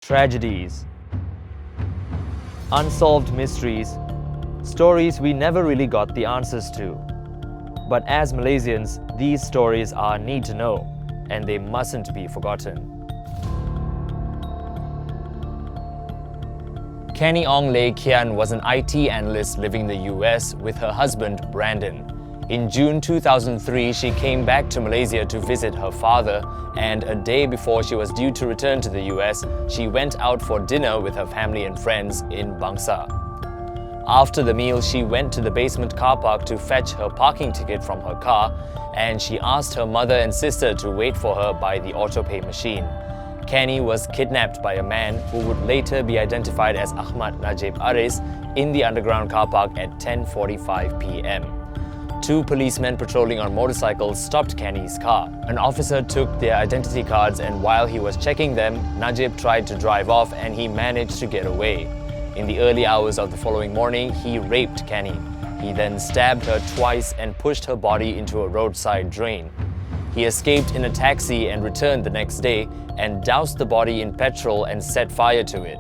Tragedies, unsolved mysteries, stories we never really got the answers to. But as Malaysians, these stories are need to know, and they mustn't be forgotten. Canny Ong Lay Kian was an IT analyst living in the US with her husband, Brandon. In June 2003, she came back to Malaysia to visit her father, and a day before she was due to return to the US, she went out for dinner with her family and friends in Bangsa. After the meal, she went to the basement car park to fetch her parking ticket from her car, and she asked her mother and sister to wait for her by the autopay machine. Canny was kidnapped by a man who would later be identified as Ahmad Najib Aris in the underground car park at 10:45 p.m. Two policemen patrolling on motorcycles stopped Canny's car. An officer took their identity cards, and while he was checking them, Najib tried to drive off and he managed to get away. In the early hours of the following morning, he raped Canny. He then stabbed her twice and pushed her body into a roadside drain. He escaped in a taxi and returned the next day and doused the body in petrol and set fire to it.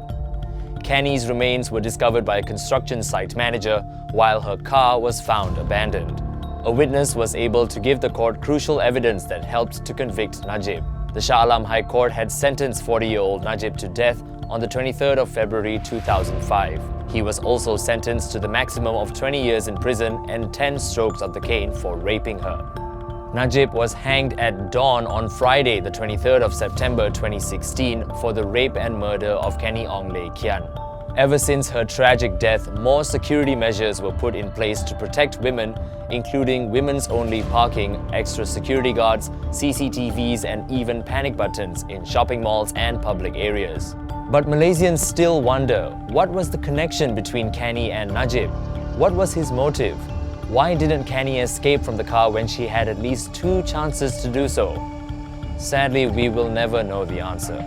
Canny's remains were discovered by a construction site manager, while her car was found abandoned. A witness was able to give the court crucial evidence that helped to convict Najib. The Shah Alam High Court had sentenced 40-year-old Najib to death on the 23rd of February 2005. He was also sentenced to the maximum of 20 years in prison and 10 strokes of the cane for raping her. Najib was hanged at dawn on Friday, the 23rd of September 2016 for the rape and murder of Canny Ong Lay Kian. Ever since her tragic death, more security measures were put in place to protect women, including women's-only parking, extra security guards, CCTVs, and even panic buttons in shopping malls and public areas. But Malaysians still wonder, what was the connection between Canny and Najib? What was his motive? Why didn't Canny escape from the car when she had at least 2 chances to do so? Sadly, we will never know the answer.